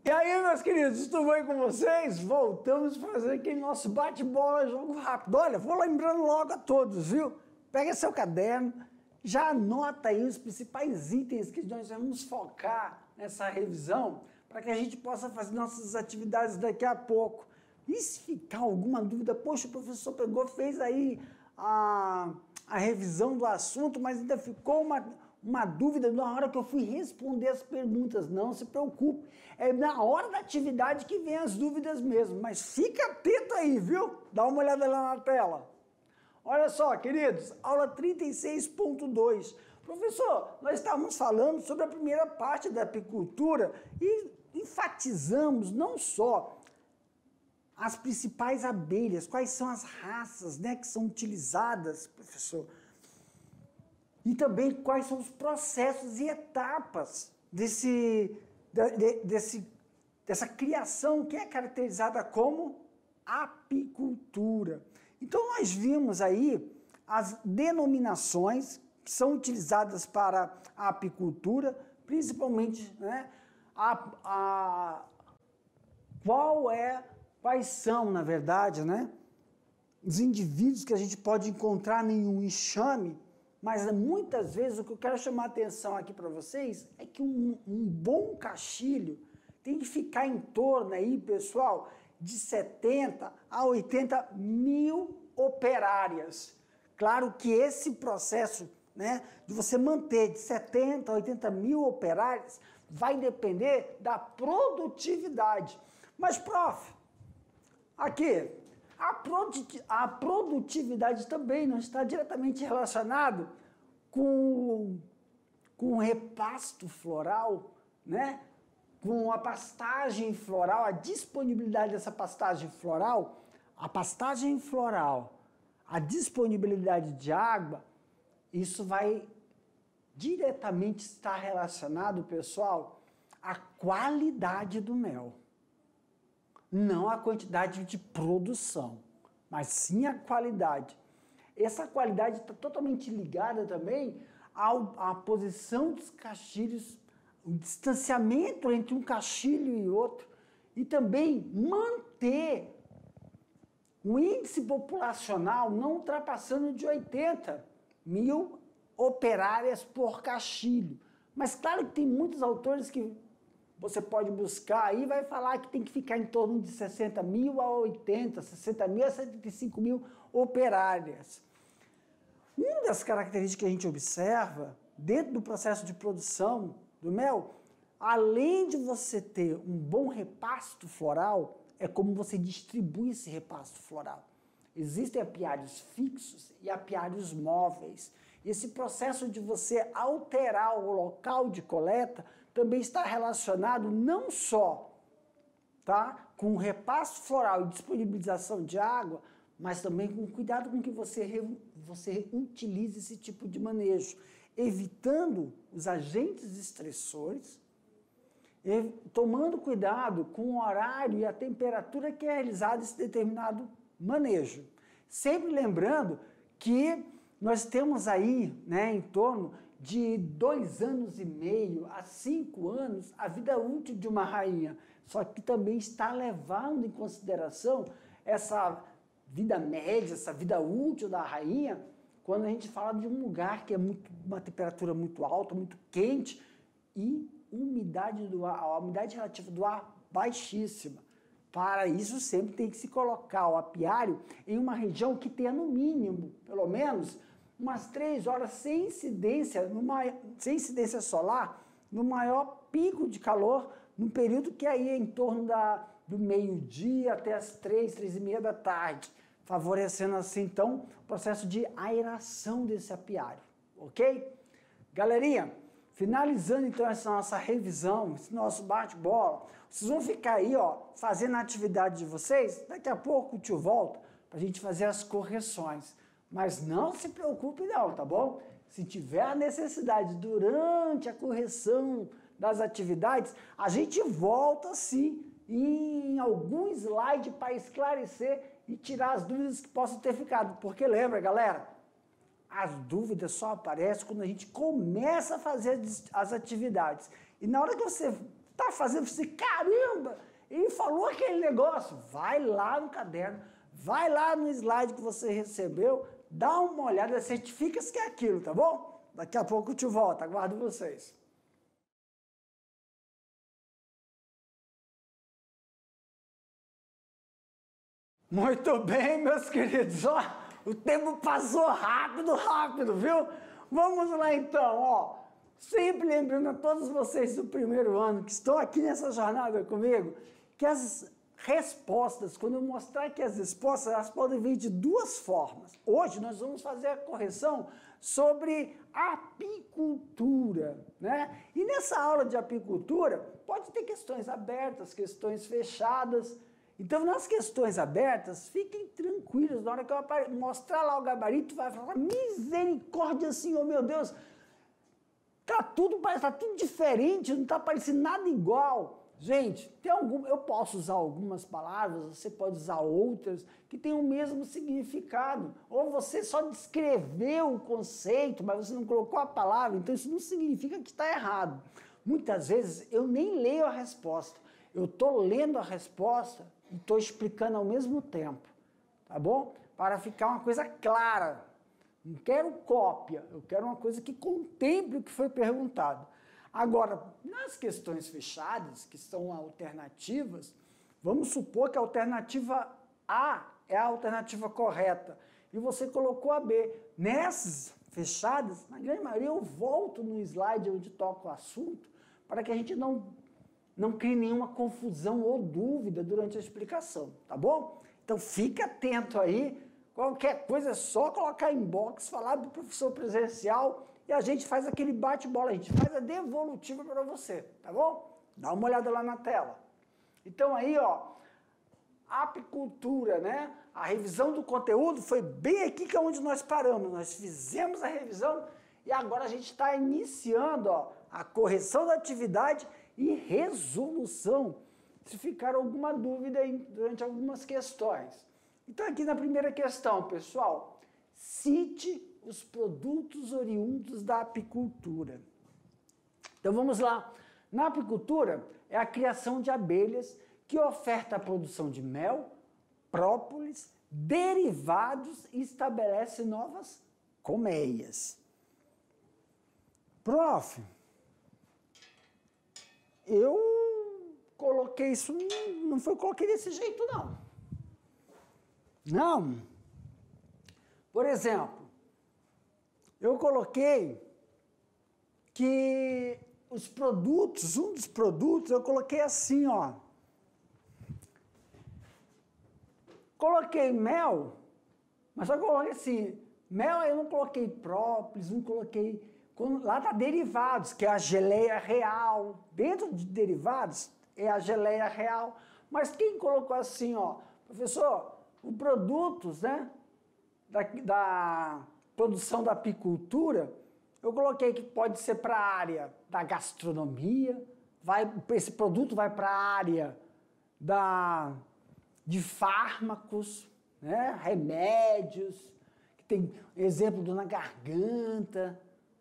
E aí, meus queridos, tudo bem com vocês? Voltamos a fazer aquele nosso bate-bola, jogo rápido. Olha, vou lembrando logo a todos, viu? Pega seu caderno, já anota aí os principais itens que nós vamos focar nessa revisão para que a gente possa fazer nossas atividades daqui a pouco. E se ficar alguma dúvida, poxa, o professor pegou, fez aí a revisão do assunto, mas ainda ficou uma dúvida na hora que eu fui responder as perguntas. Não se preocupe, é na hora da atividade que vem as dúvidas mesmo, mas fica atento aí, viu? Dá uma olhada lá na tela. Olha só, queridos, aula 36.2. Professor, nós estávamos falando sobre a primeira parte da apicultura e enfatizamos não só as principais abelhas, quais são as raças, né, que são utilizadas, professor, e também quais são os processos e etapas dessa criação que é caracterizada como apicultura. Então nós vimos aí as denominações que são utilizadas para a apicultura, principalmente, né, quais são, na verdade, né, os indivíduos que a gente pode encontrar em um enxame, mas muitas vezes o que eu quero chamar a atenção aqui para vocês é que um bom caixilho tem que ficar em torno aí, pessoal, de 70 a 80 mil operárias. Claro que esse processo, né, de você manter de 70 a 80 mil operárias vai depender da produtividade. Mas, prof, aqui, a produtividade também não está diretamente relacionado com o repasto floral, né? Com a pastagem floral, a disponibilidade dessa pastagem floral, a disponibilidade de água, isso vai diretamente estar relacionado, pessoal, à qualidade do mel. Não a quantidade de produção, mas sim a qualidade. Essa qualidade está totalmente ligada também à posição dos caixilhos, o distanciamento entre um caixilho e outro, e também manter o índice populacional não ultrapassando de 80 mil operárias por caixilho. Mas claro que tem muitos autores que você pode buscar aí, vai falar que tem que ficar em torno de 60 mil a 80, 60 mil a 75 mil operárias. Uma das características que a gente observa dentro do processo de produção do mel, além de você ter um bom repasto floral, é como você distribui esse repasto floral. Existem apiários fixos e apiários móveis. Esse processo de você alterar o local de coleta também está relacionado não só, tá, com o repasto floral e disponibilização de água, mas também com o cuidado com que você utilize esse tipo de manejo, evitando os agentes estressores, tomando cuidado com o horário e a temperatura que é realizado esse determinado manejo. Sempre lembrando que nós temos aí, né, em torno de 2 anos e meio a 5 anos a vida útil de uma rainha. Só que também está levando em consideração essa vida média, essa vida útil da rainha, quando a gente fala de um lugar que é uma temperatura muito alta, muito quente e umidade do ar, a umidade relativa do ar baixíssima. Para isso sempre tem que se colocar o apiário em uma região que tenha no mínimo, pelo menos, umas 3 horas sem incidência solar, no maior pico de calor, no período que aí é em torno do meio-dia até as 3h30 da tarde, favorecendo assim então o processo de aeração desse apiário, ok? Galerinha, finalizando então essa nossa revisão, esse nosso bate-bola, vocês vão ficar aí, ó, fazendo a atividade de vocês, daqui a pouco o tio volta para a gente fazer as correções. Mas não se preocupe não, tá bom? Se tiver a necessidade durante a correção das atividades, a gente volta sim em algum slide para esclarecer e tirar as dúvidas que possam ter ficado. Porque lembra, galera, as dúvidas só aparecem quando a gente começa a fazer as atividades. E na hora que você está fazendo você, caramba, ele falou aquele negócio. Vai lá no caderno, vai lá no slide que você recebeu, dá uma olhada, certifica-se que é aquilo, tá bom? Daqui a pouco eu te volto, aguardo vocês. Muito bem, meus queridos, ó, o tempo passou rápido, viu? Vamos lá então, ó, sempre lembrando a todos vocês do primeiro ano que estão aqui nessa jornada comigo, que as respostas, quando eu mostrar aqui as respostas, elas podem vir de duas formas. Hoje nós vamos fazer a correção sobre apicultura, né? E nessa aula de apicultura pode ter questões abertas, questões fechadas. Então, nas questões abertas, fiquem tranquilos, na hora que eu mostrar lá o gabarito, vai falar, misericórdia, Senhor, meu Deus, tá tudo diferente, não está parecendo nada igual. Gente, eu posso usar algumas palavras, você pode usar outras, que têm o mesmo significado. Ou você só descreveu o conceito, mas você não colocou a palavra, então isso não significa que está errado. Muitas vezes eu nem leio a resposta, eu estou lendo a resposta e estou explicando ao mesmo tempo, tá bom? Para ficar uma coisa clara. Não quero cópia, eu quero uma coisa que contemple o que foi perguntado. Agora, nas questões fechadas, que são alternativas, vamos supor que a alternativa A é a alternativa correta e você colocou a B. Nessas fechadas, na grande maioria, eu volto no slide onde toca o assunto para que a gente não crie nenhuma confusão ou dúvida durante a explicação, tá bom? Então, fique atento aí. Qualquer coisa é só colocar em box, falar do professor presencial e a gente faz aquele bate-bola, a gente faz a devolutiva para você, tá bom? Dá uma olhada lá na tela. Então aí, ó, apicultura, né? A revisão do conteúdo foi bem aqui que é onde nós paramos. Nós fizemos a revisão e agora a gente está iniciando, ó, a correção da atividade e resolução, se ficar alguma dúvida aí durante algumas questões. Então aqui na primeira questão, pessoal, cite os produtos oriundos da apicultura. Então vamos lá. Na apicultura é a criação de abelhas que oferta a produção de mel, própolis, derivados e estabelece novas colmeias. Prof, eu coloquei isso, não foi coloquei desse jeito não. Não. Por exemplo, eu coloquei que os produtos, um dos produtos, eu coloquei assim, ó. Coloquei mel, mas só coloquei assim, mel eu não coloquei própolis, não coloquei, lá tá derivados, que é a geleia real. Dentro de derivados é a geleia real. Mas quem colocou assim, ó, professor, os produtos, né, da produção da apicultura, eu coloquei que pode ser para a área da gastronomia, esse produto vai para a área de fármacos, né, remédios, que tem exemplo na garganta,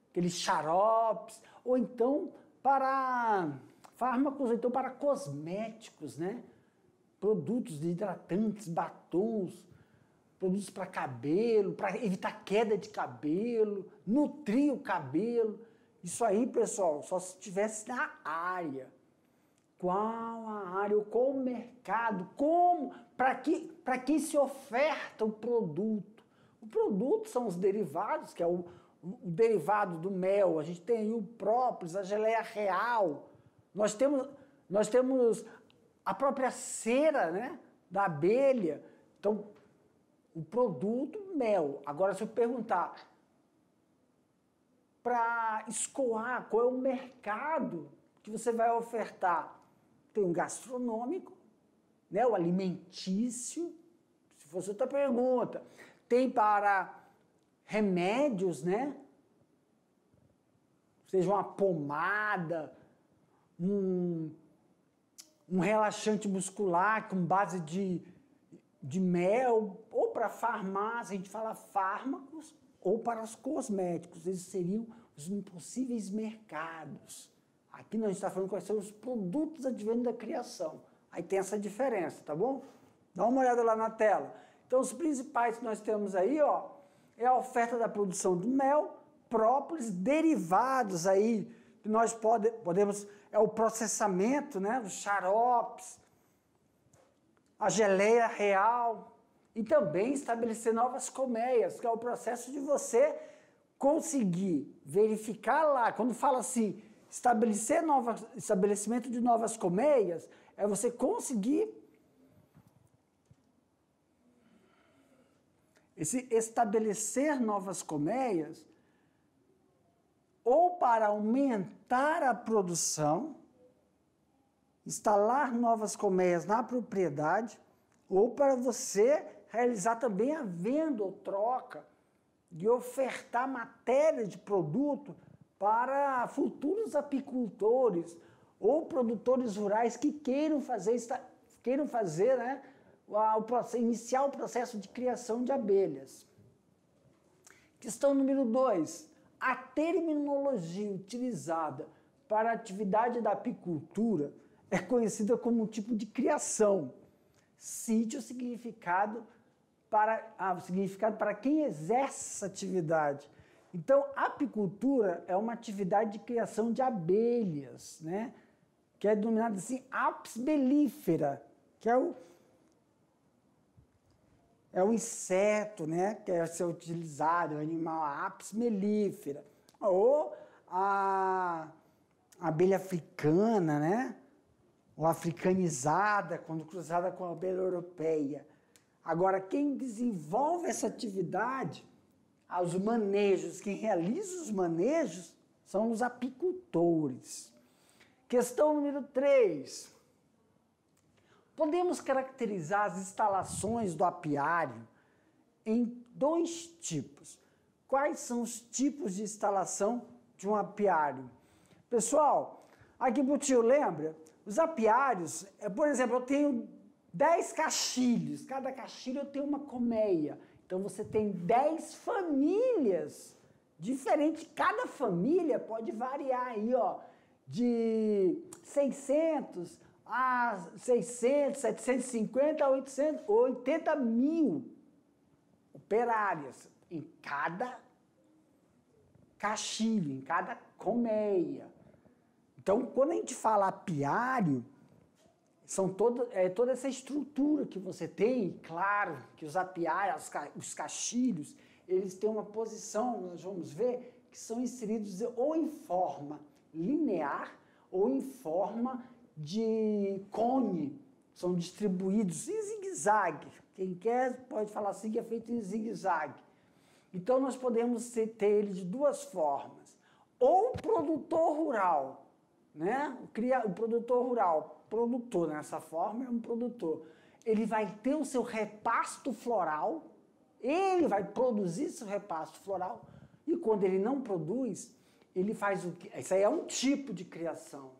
aqueles xaropes, ou então para fármacos, ou então para cosméticos, né, produtos hidratantes, batons, produtos para cabelo, para evitar queda de cabelo, nutrir o cabelo. Isso aí, pessoal, só se estivesse na área. Qual a área, qual o mercado, como, para que se oferta o produto. O produto são os derivados, que é o derivado do mel, a gente tem aí o própolis, a geleia real, nós temos a própria cera, né, da abelha. Então, o produto, mel. Agora, se eu perguntar para escoar qual é o mercado que você vai ofertar, tem um gastronômico, né, o alimentício, se fosse outra pergunta. Tem para remédios, né? Seja uma pomada, um relaxante muscular com base de mel, ou para farmácia, a gente fala fármacos, ou para os cosméticos. Esses seriam os possíveis mercados. Aqui nós estamos falando quais são os produtos advindos da criação. Aí tem essa diferença, tá bom? Dá uma olhada lá na tela. Então, os principais que nós temos aí, ó, é a oferta da produção do mel, própolis, derivados aí, que nós podemos, é o processamento, né, os xaropes, a geleia real, e também estabelecer novas colmeias, que é o processo de você conseguir verificar lá, quando fala assim, estabelecimento de novas colmeias, é você conseguir estabelecer novas colmeias ou para aumentar a produção, instalar novas colmeias na propriedade, ou para você realizar também a venda ou troca de ofertar matéria de produto para futuros apicultores ou produtores rurais que queiram fazer, né, iniciar o processo de criação de abelhas. Questão número 2. A terminologia utilizada para a atividade da apicultura é conhecida como um tipo de criação. Cite o significado para quem exerce essa atividade. Então, a apicultura é uma atividade de criação de abelhas, né? Que é denominada assim, apis mellifera, que é o inseto, né, que é ser utilizado, o animal apis mellifera, ou a abelha africana, né, ou africanizada, quando cruzada com a abelha europeia. Agora, quem desenvolve essa atividade, os manejos, quem realiza os manejos, são os apicultores. Questão número 3. Podemos caracterizar as instalações do apiário em 2 tipos. Quais são os tipos de instalação de um apiário? Pessoal, aqui pro tio, lembra? Os apiários, por exemplo, eu tenho 10 caixilhos, cada caixilho eu tenho uma colmeia. Então você tem 10 famílias diferentes, cada família pode variar aí, ó, de 600 a 600, 750 a 80 mil operárias em cada caixilho, em cada colmeia. Então, quando a gente fala apiário, são toda essa estrutura que você tem, claro, que os apiários, os caixilhos, eles têm uma posição, nós vamos ver, que são inseridos ou em forma linear ou em forma de cone, são distribuídos em zigue-zague. Quem quer pode falar assim que é feito em zigue-zague. Então, nós podemos ter ele de 2 formas. Ou produtor rural, né? O produtor rural, produtor nessa forma é um produtor. Ele vai ter o seu repasto floral, ele vai produzir seu repasto floral, e quando ele não produz, ele faz o quê? Isso aí é um tipo de criação,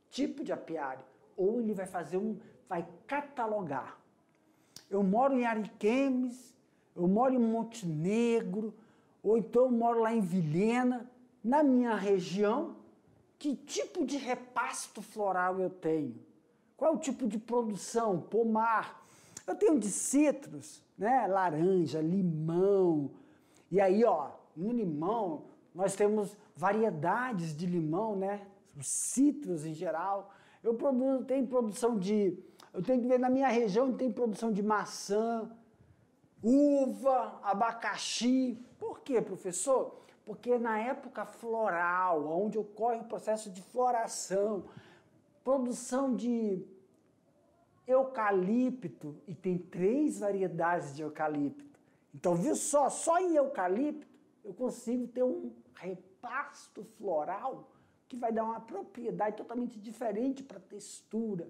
tipo de apiário. Ou ele vai catalogar. Eu moro em Ariquemes, eu moro em Montenegro, ou então eu moro lá em Vilhena, na minha região, que tipo de repasto floral eu tenho? Qual é o tipo de produção? Pomar. Eu tenho de citros, né? Laranja, limão. E aí, ó, no limão, nós temos variedades de limão, né? Os citros em geral. Eu tenho que ver na minha região, tem produção de maçã, uva, abacaxi. Por quê, professor? Porque na época floral, onde ocorre o processo de floração, produção de eucalipto, e tem 3 variedades de eucalipto. Então, viu só em eucalipto eu consigo ter um repasto floral que vai dar uma propriedade totalmente diferente para a textura.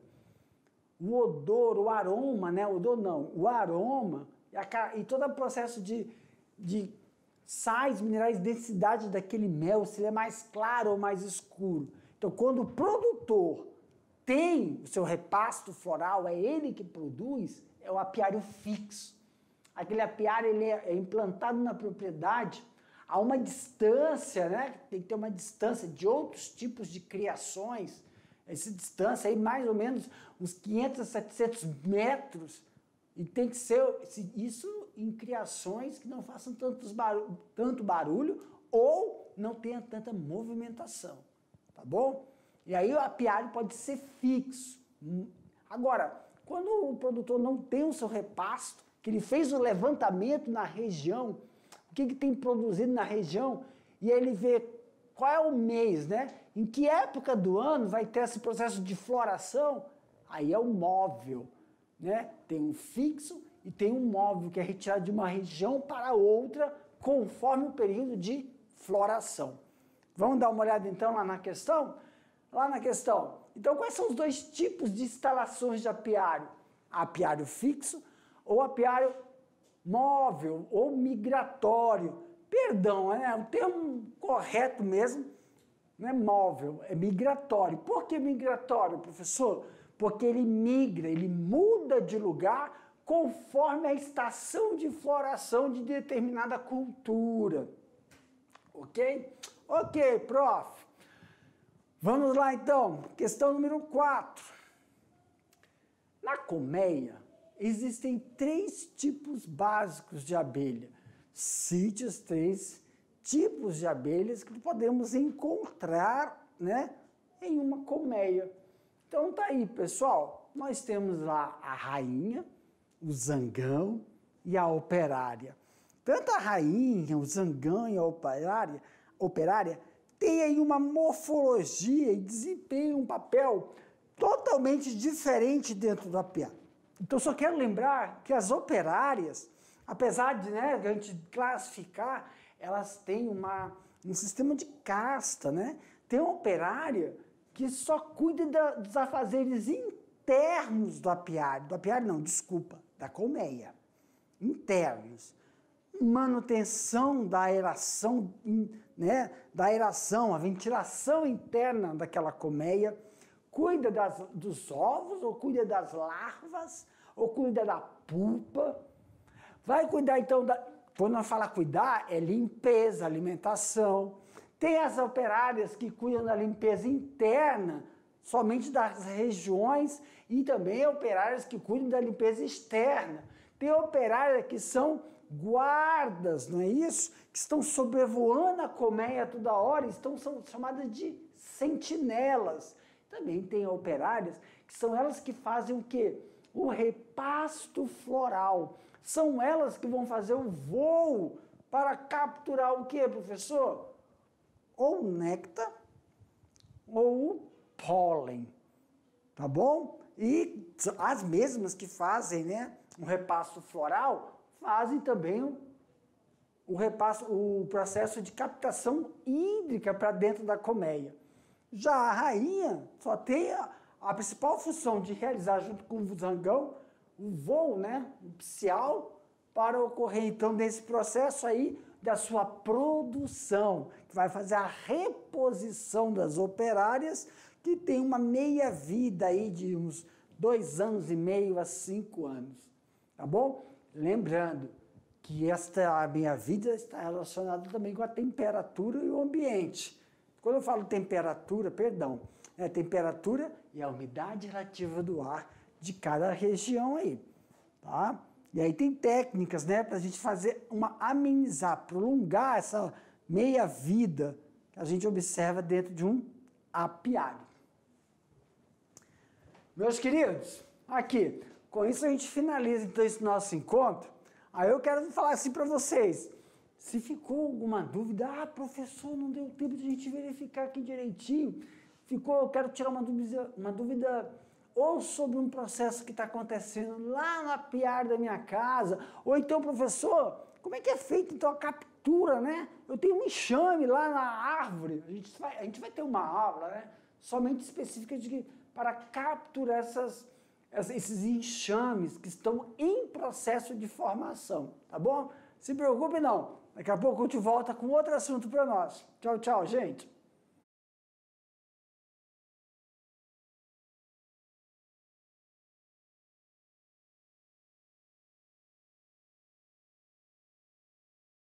O odor, o aroma, né? O odor não, o aroma e todo o processo de sais, minerais, densidade daquele mel, se ele é mais claro ou mais escuro. Então, quando o produtor tem o seu repasto floral, é ele que produz, é o apiário fixo. Aquele apiário ele é implantado na propriedade há uma distância, né? Tem que ter uma distância de outros tipos de criações. Essa distância aí, mais ou menos uns 500 a 700 metros. E tem que ser isso em criações que não façam tanto barulho ou não tenha tanta movimentação, tá bom? E aí o apiário pode ser fixo. Agora, quando o produtor não tem o seu repasto, que ele fez o levantamento na região, o que tem produzido na região, e ele vê qual é o mês, né? Em que época do ano vai ter esse processo de floração, aí é o móvel, né? Tem um fixo e tem um móvel que é retirado de uma região para outra conforme o período de floração. Vamos dar uma olhada então lá na questão? Lá na questão. Então, quais são os dois tipos de instalações de apiário? Apiário fixo ou apiário móvel ou migratório. Perdão, né? O termo correto mesmo não é móvel, é migratório. Por que migratório, professor? Porque ele migra, ele muda de lugar conforme a estação de floração de determinada cultura. Ok? Ok, prof. Vamos lá então, questão número 4. Na colmeia, existem 3 tipos básicos de abelha. Cite os 3 tipos de abelhas que podemos encontrar, né, em uma colmeia. Então tá aí, pessoal. Nós temos lá a rainha, o zangão e a operária. Tanto a rainha, o zangão e a operária têm aí uma morfologia e desempenham um papel totalmente diferente dentro do apiário. Então, só quero lembrar que as operárias, apesar de, né, a gente classificar, elas têm um sistema de casta, né? Tem uma operária que só cuida dos afazeres internos do apiário. Do apiário não, desculpa, da colmeia. Internos. Manutenção da aeração, né? Da aeração, a ventilação interna daquela colmeia. Cuida dos ovos, ou cuida das larvas, ou cuida da pupa. Vai cuidar, então, quando nós falamos cuidar, é limpeza, alimentação. Tem as operárias que cuidam da limpeza interna, somente das regiões, e também operárias que cuidam da limpeza externa. Tem operárias que são guardas, não é isso? Que estão sobrevoando a colmeia toda hora, são chamadas de sentinelas. Também tem operárias que são elas que fazem o quê? O repasto floral. São elas que vão fazer o voo para capturar o quê, professor? Ou o néctar ou o pólen, tá bom? E as mesmas que fazem, né, o repasto floral, fazem também o processo de captação hídrica para dentro da colmeia. Já a rainha só tem a principal função de realizar, junto com o zangão, o voo, né, nupcial, para ocorrer, então, nesse processo aí da sua produção, que vai fazer a reposição das operárias, que tem uma meia-vida aí de uns 2 anos e meio a 5 anos, tá bom? Lembrando que esta meia-vida está relacionada também com a temperatura e o ambiente. Quando eu falo temperatura, perdão, é temperatura e a umidade relativa do ar de cada região aí, tá? E aí tem técnicas, né, para a gente amenizar, prolongar essa meia-vida que a gente observa dentro de um apiário. Meus queridos, aqui, com isso a gente finaliza então esse nosso encontro. Aí eu quero falar assim para vocês, se ficou alguma dúvida, professor, não deu tempo de a gente verificar aqui direitinho, eu quero tirar uma dúvida ou sobre um processo que está acontecendo lá no apiário da minha casa, ou então, professor, como é que é feita então a captura, né? Eu tenho um enxame lá na árvore, a gente vai ter uma aula, né, somente específica para capturar esses enxames que estão em processo de formação, tá bom? Se preocupe não, daqui a pouco a gente volta com outro assunto para nós. Tchau, tchau, gente!